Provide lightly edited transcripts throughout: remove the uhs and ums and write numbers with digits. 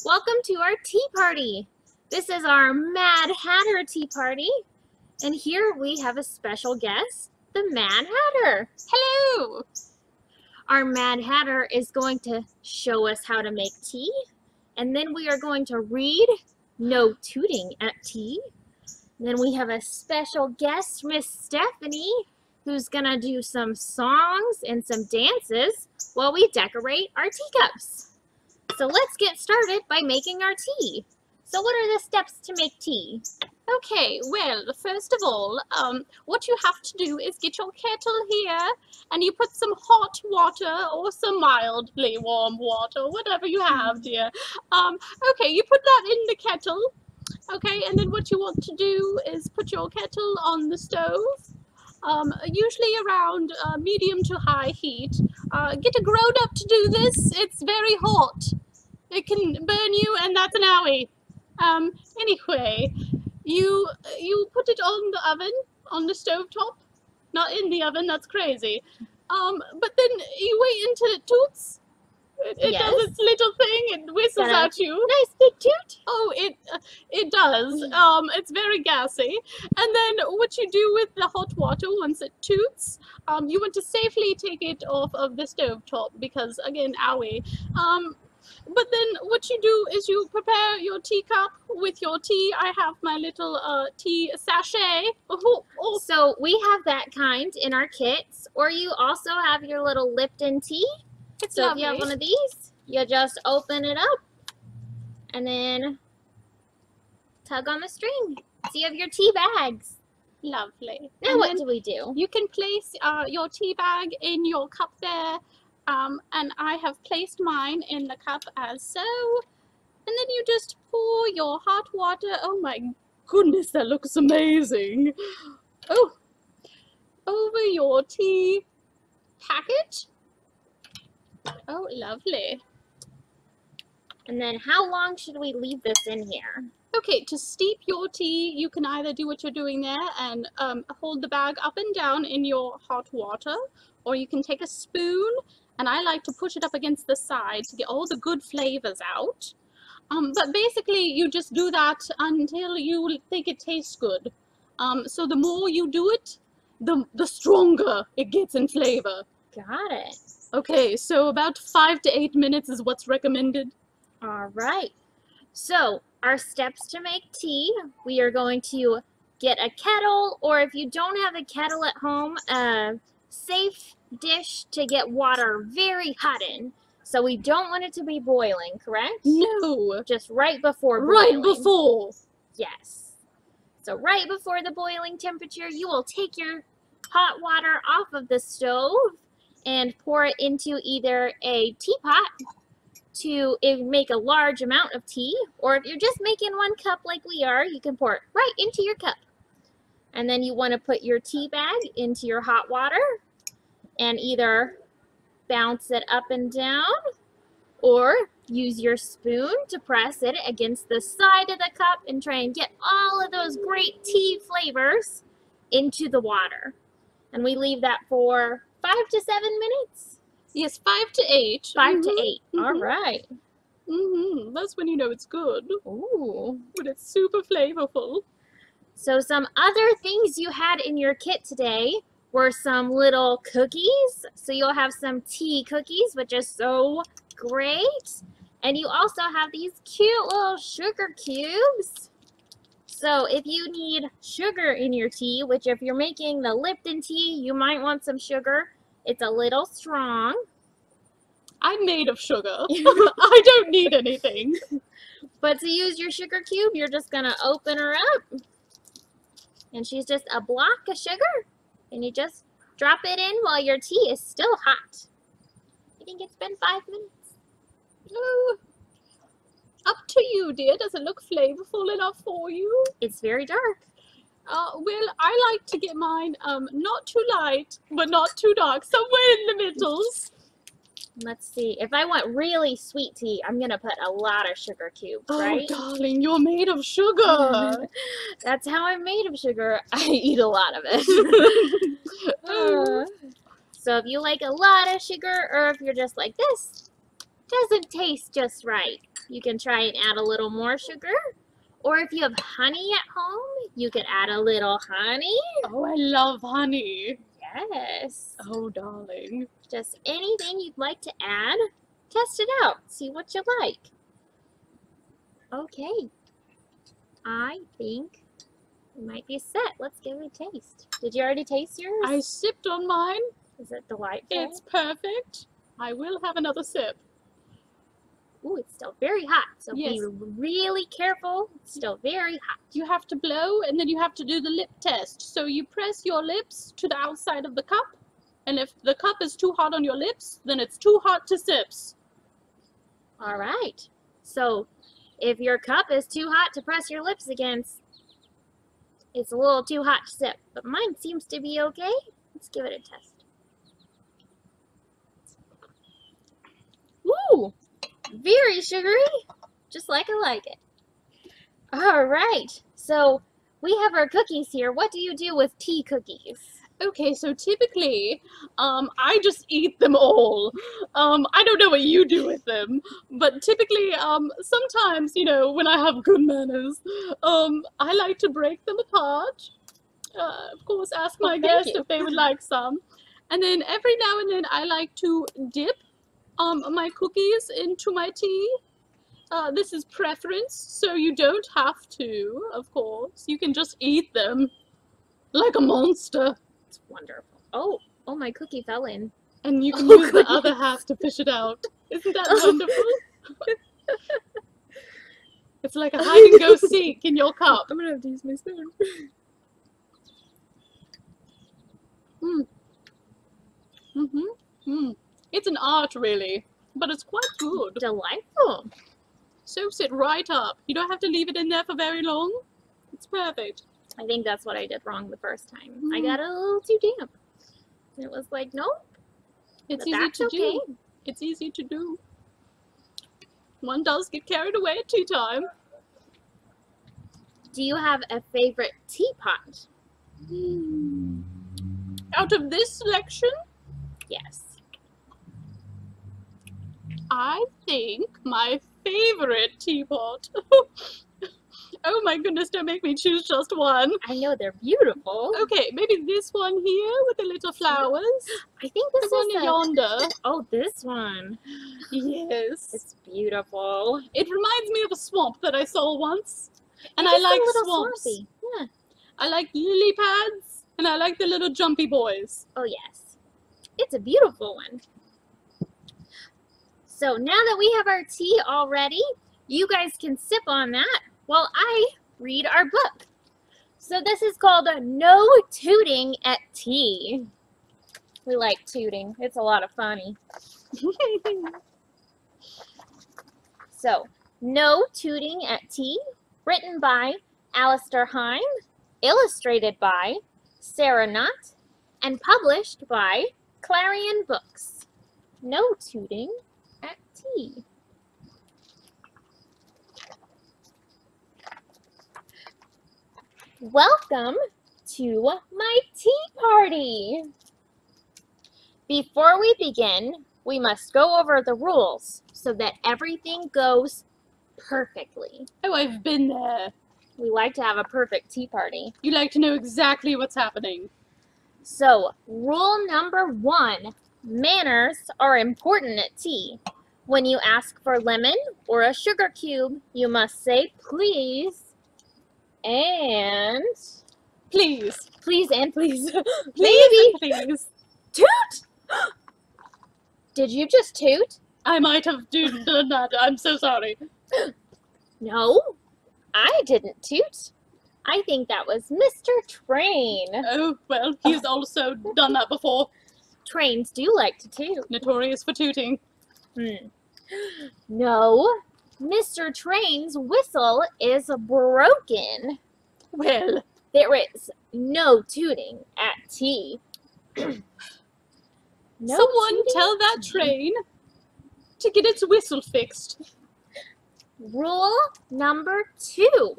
Welcome to our tea party. This is our Mad Hatter tea party, and here we have a special guest, the Mad Hatter. Hello! Our Mad Hatter is going to show us how to make tea, and then we are going to read No Tooting at Tea. Then we have a special guest, Miss Stephanie, who's gonna do some songs and some dances while we decorate our teacups. So let's get started by making our tea. So what are the steps to make tea? Okay, well, first of all, what you have to do is get your kettle here, and you put some hot water or some mildly warm water, whatever you have, dear. Okay, you put that in the kettle, okay, and then what you want to do is put your kettle on the stove, usually around medium to high heat. Get a grown-up to do this. It's very hot. It can burn you, and that's an owie. Anyway, you put it on the oven, on the stove top, not in the oven. That's crazy. But then you wait until it toots. It Yes. does its little thing. It whistles at you. Nice big toot. Oh, it does. It's very gassy. And then what you do with the hot water once it toots, you want to safely take it off of the stove top because, again, owie. But then what you do is you prepare your teacup with your tea. I have my little tea sachet. So we have that kind in our kits, or you also have your little Lipton tea. It's So lovely. if you have one of these, you just open it up and then tug on the string. So you have your tea bags. Lovely. Now And what then do we do? you can place your tea bag in your cup there, and I have placed mine in the cup as so. And then you just pour your hot water. Oh my goodness, that looks amazing. Oh, over your tea packet. Oh, lovely. And then how long should we leave this in here? Okay, to steep your tea, you can either do what you're doing there and hold the bag up and down in your hot water, or you can take a spoon, and I like to push it up against the side to get all the good flavors out. But basically, you just do that until you think it tastes good. So the more you do it, the stronger it gets in flavor. Got it. Okay, so about 5 to 8 minutes is what's recommended. All right. So our steps to make tea, we are going to get a kettle, or if you don't have a kettle at home, a safe dish to get water very hot in. So we don't want it to be boiling, correct? No, Just right before right boiling. before. Yes. So right before the boiling temperature, you will take your hot water off of the stove and pour it into either a teapot to make a large amount of tea, or if you're just making 1 cup like we are, you can pour it right into your cup. And then you want to put your tea bag into your hot water and either bounce it up and down or use your spoon to press it against the side of the cup and try and get all of those great tea flavors into the water. And we leave that for 5 to 7 minutes. Yes, 5 to 8. 5 to 8. Mhm. All right. That's when you know it's good. Ooh. When it's super flavorful. So some other things you had in your kit today were some little cookies. So you'll have some tea cookies, which is so great. And you also have these cute little sugar cubes. So if you need sugar in your tea, which if you're making the Lipton tea, you might want some sugar. It's a little strong. I'm made of sugar. I don't need anything. But to use your sugar cube, you're just going to open her up. And she's just a block of sugar. And you just drop it in while your tea is still hot. I think it's been 5 minutes. Oh, up to you, dear. Does it look flavorful enough for you? It's very dark. Well, I like to get mine not too light, but not too dark. Somewhere in the middle. Let's see. If I want really sweet tea, I'm going to put a lot of sugar cubes, right? Oh, darling, you're made of sugar. That's how I'm made of sugar. I eat a lot of it. So if you like a lot of sugar, or if you're just like this, doesn't taste just right, you can try and add a little more sugar. Or if you have honey at home, you could add a little honey. Oh, I love honey. Yes. Oh, darling. Just anything you'd like to add. Test it out. See what you like. Okay. I think we might be set. Let's give it a taste. Did you already taste yours? I sipped on mine. Is it delightful? It's perfect. I will have another sip. Ooh, it's still very hot. So Yes. be really careful. It's still very hot. You have to blow, and then you have to do the lip test. So you press your lips to the outside of the cup, and if the cup is too hot on your lips, then it's too hot to sips. All right. So if your cup is too hot to press your lips against, it's a little too hot to sip. But mine seems to be okay. Let's give it a test. Woo! Very sugary, just like I like it. All right, so we have our cookies here. What do you do with tea cookies? Okay, so typically, I just eat them all. I don't know what you do with them, but typically, sometimes, you know, when I have good manners, I like to break them apart. Of course, ask my guests if they would like some. And then every now and then, I like to dip my cookies into my tea. This is preference, so you don't have to, of course. You can just eat them like a monster. It's wonderful. Oh, my cookie fell in. And you can use the other half to fish it out. Isn't that wonderful? It's like a hide and go seek in your cup. I'm gonna have to use my spoon. It's an art, really, but it's quite good. Delightful. Soaks it right up. You don't have to leave it in there for very long. It's perfect. I think that's what I did wrong the first time. I got it a little too damp. And it was like, nope. It's But easy that's to okay. do. It's easy to do. One does get carried away at tea time. Do you have a favorite teapot? Out of this selection, Yes. I think my favorite teapot. Oh my goodness, don't make me choose just one. I know they're beautiful. Okay, maybe this one here with the little flowers. I think this The one is yonder. Oh, this one. Yes. It's beautiful. It reminds me of a swamp that I saw once. And It I is a like little swamps. swampy. Yeah. I like lily pads, and I like the little jumpy boys. Oh, yes. It's a beautiful one. So now that we have our tea all ready, you guys can sip on that while I read our book. So this is called No Tooting at Tea. We like tooting. It's a lot of funny. So, No Tooting at Tea, written by Alastair Heim, illustrated by Sara Not, and published by Clarion Books. No Tooting at Tea. Welcome to my tea party. Before we begin, we must go over the rules so that everything goes perfectly. Oh, I've been there. We like to have a perfect tea party. You like to know exactly what's happening. So, rule number 1, manners are important at tea. When you ask for lemon or a sugar cube, you must say please and Please. please and please. Please Maybe and please. toot. Did you just toot? I might have done that. I'm so sorry. No, I didn't toot. I think that was Mr. Train. Oh, well, he's also done that before. Trains do like to toot. Notorious for tooting. No, Mr. Train's whistle is broken. Well, There is no tooting at tea. No someone tooting tell at that tea. train to get its whistle fixed. Rule number 2.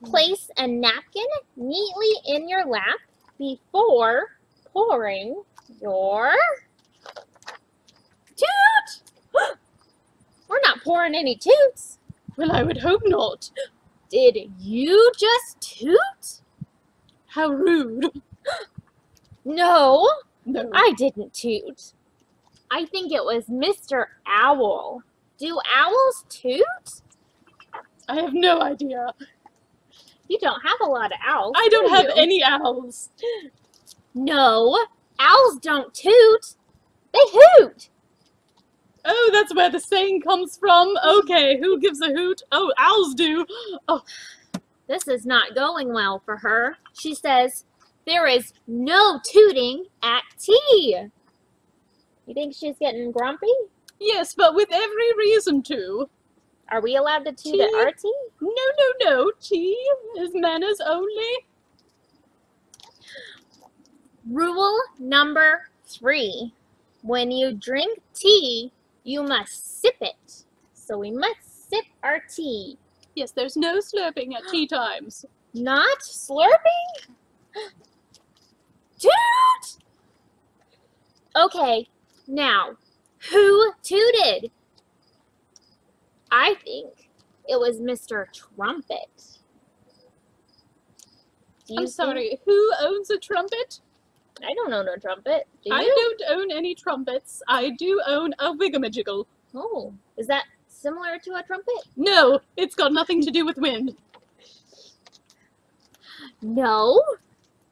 Place a napkin neatly in your lap before pouring your toot. We're not pouring any toots. Well, I would hope not. Did you just toot? How rude. No, No. I didn't toot. I think it was Mr. Owl. Do owls toot? I have no idea. You don't have a lot of owls. I don't do have you? any owls. No, owls don't toot. They hoot. Oh, that's where the saying comes from. Okay, who gives a hoot? Oh, owls do. Oh, This is not going well for her. She says, there is no tooting at tea. You think she's getting grumpy? yes, but with every reason to. Are we allowed to toot Tea? at our tea? No. Tea is manners only. Rule number 3. When you drink tea, you must sip it. So we must sip our tea. Yes, there's no slurping at tea times. Not slurping? Toot! Okay, now, who tooted? I think it was Mr. Trumpet. Do you I'm think- sorry, who owns a trumpet? I don't own a trumpet. Do you? I don't own any trumpets. I do own a wigamajiggle. Oh, is that similar to a trumpet? No, it's got nothing to do with wind. No,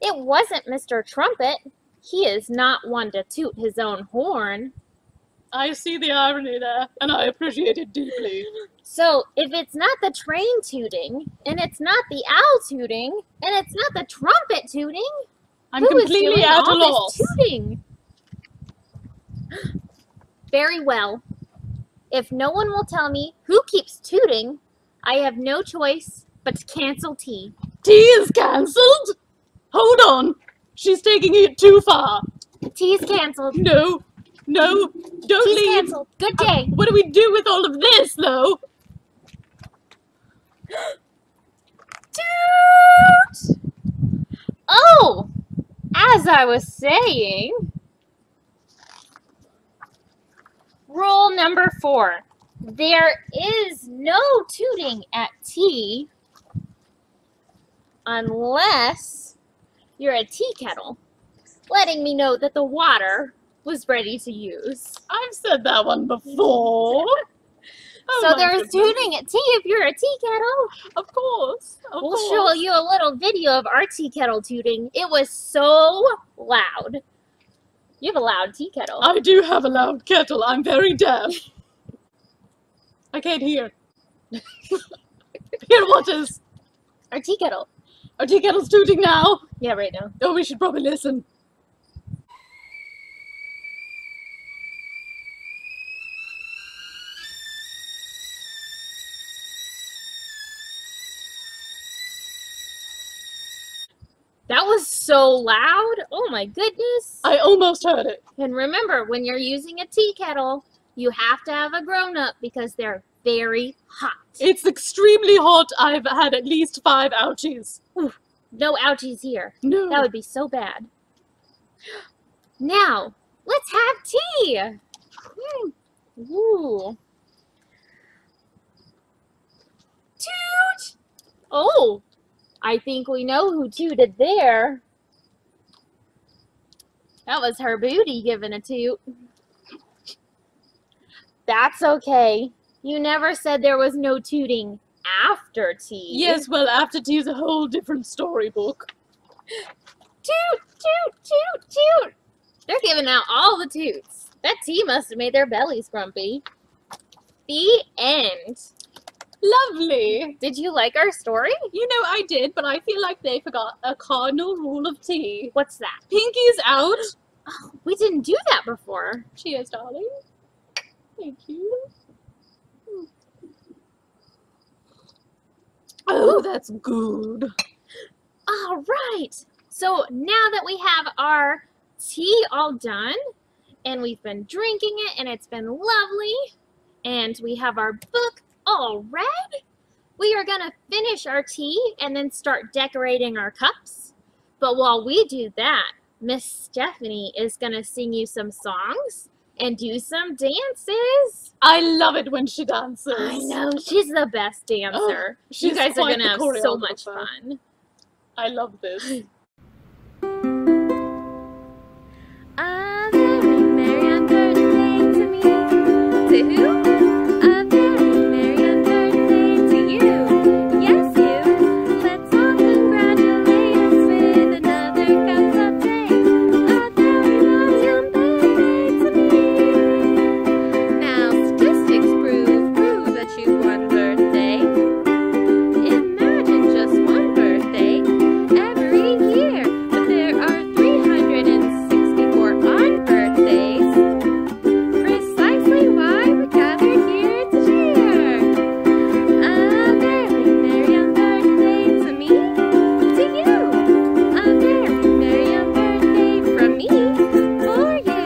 it wasn't Mr. Trumpet. He is not one to toot his own horn. I see the irony there, and I appreciate it deeply. So, if it's not the train tooting, and it's not the owl tooting, and it's not the trumpet tooting, I'm who is completely doing at a all loss. this tooting? Very well. If no one will tell me who keeps tooting, I have no choice but to cancel tea. Tea is cancelled? Hold on. She's taking it too far. Tea's canceled. No, don't Tea's leave. canceled. Good day. What do we do with all of this, though? Toot! Oh, as I was saying, rule number 4. There is no tooting at tea unless you're a tea kettle, letting me know that the water was ready to use. I've said that one before. Oh So my there's goodness. tooting at tea if you're a tea kettle. Of course. Of We'll course. show you a little video of our tea kettle tooting. It was so loud. You have a loud tea kettle. I do have a loud kettle. I'm very deaf. I can't hear. Hear what is? Our tea kettle. Our tea kettle's tooting now. Yeah, right now. Oh, we should probably listen. That was so loud. Oh my goodness. I almost heard it. And remember, when you're using a tea kettle, you have to have a grown-up because they're very hot. It's extremely hot. I've had at least 5 ouchies. No ouchies here. No. That would be so bad. Now, let's have tea. Ooh. Toot! Oh, I think we know who tooted there. That was her booty giving a toot. That's okay. You never said there was no tooting after tea. Yes, well, after tea's a whole different storybook. Toot, toot, toot, toot. They're giving out all the toots. That tea must have made their bellies grumpy. The end. Lovely. Did you like our story? You know, I did, but I feel like they forgot a cardinal rule of tea. What's that? Pinky's out. Oh, we didn't do that before. Cheers, darling. Thank you. Oh, that's good. All right. So now that we have our tea all done, and we've been drinking it, and it's been lovely, and we have our book all read, we are going to finish our tea and then start decorating our cups. But while we do that, Miss Stephanie is going to sing you some songs, and do some dances. I love it when she dances. I know, she's the best dancer. You guys are gonna have so much fun. I love this. A very merry birthday to me. To who? A very merry birthday to you. Yes, you. Let's all congratulate us with another cup of tea. A very merry birthday to me. Now, statistics prove that you've one birthday. Imagine just one birthday every year, but there are 364 odd birthdays. Precisely why we're gathered here to share. A very merry birthday to me, to you. A very merry birthday from me for you.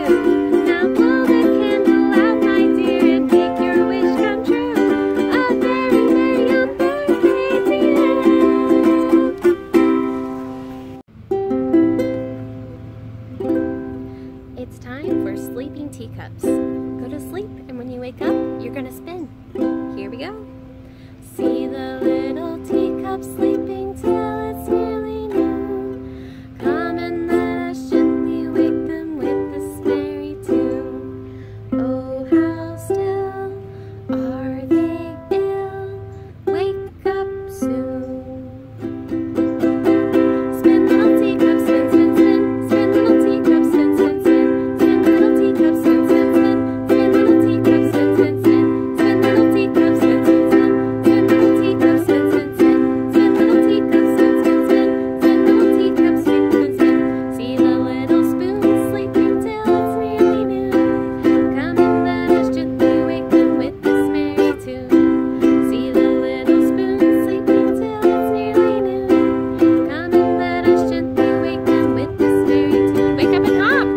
Now blow the candle out, my dear, and make your wish come true. A very merry birthday to you. It's time for sleeping teacups. Go to sleep, and when you wake up, you're gonna spin. Here we go. See the little teacup sleeping till it's nearly noon. Come and let us gently wake them with this merry tune. Oh, how still are they ill? Wake up soon. Spin little teacups, spin, spin, spin. Spin little teacups, spin, spin, spin. Spin little teacups, spin, spin, spin. Spin little teacups, spin, spin, spin. Spin little teacups, spin, spin, spin. Spin little teacups, spin, spin, spin. Spin little teacups, spin, spin, spin. Spin little teacups, spin, spin, spin. See the little spoon sleeping till it's nearly noon. Come and let us gently wake them with this merry tune. See the little spoon sleeping till it's nearly noon. Come and let us gently wake them with this merry tune. Wake up and hop!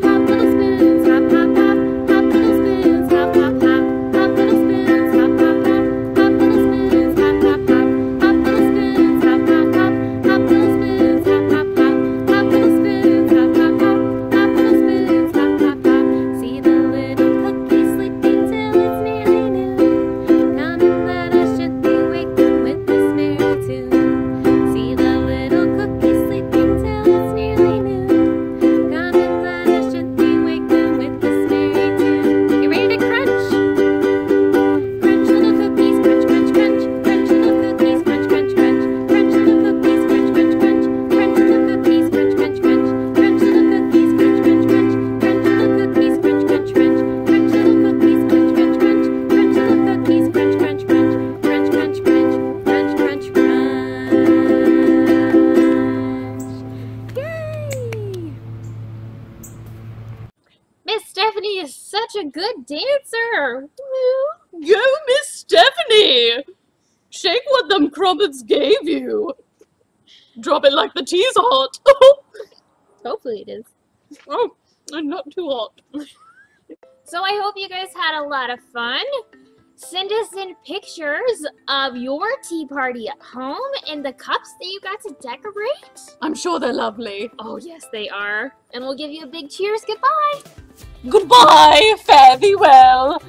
Hop little spoons, hop, hop, hop. Hop little spoons, hop, hop, hop. Hop little spoons, hop, hop, hop. Hop little spoons, hop, hop, hop. Hop little spoons, hop, hop, hop. Hop little spoons, hop, hop, hop. Hop little spoons, hop, hop, hop. Hop little spoons, hop, hop, hop. See the little cookies sleeping till it's nearly noon. Come and let us gently wake them with this merry tune. See the little cookies sleeping till it's nearly noon. Come and let us gently wake them with this merry tune. You ready to crunch? Crunch little cookies, crunch, crunch, crunch. Crunch little cookies, crunch, crunch, crunch. Crunch little cookies, crunch, crunch, crunch. Crunch little cookies, crunch, crunch, crunch. Crunch little cookies, crunch, crunch, crunch. Crunch little cookies, crunch, crunch, crunch. Crunch little cookies, crunch, crunch, crunch. Crunch little cookies, crunch, crunch, crunch. Crunch, crunch, crunch. Crunch, crunch, crunch. Yay! Miss Stephanie is such a good dancer. Woo. Go, Miss Stephanie! Shake what them crumpets gave you. Drop it like the tea's hot. Hopefully it is. Oh, and not too hot. So I hope you guys had a lot of fun. Send us in pictures of your tea party at home and the cups that you got to decorate. I'm sure they're lovely. Oh, yes, they are. And we'll give you a big cheers goodbye. Goodbye, fare thee well.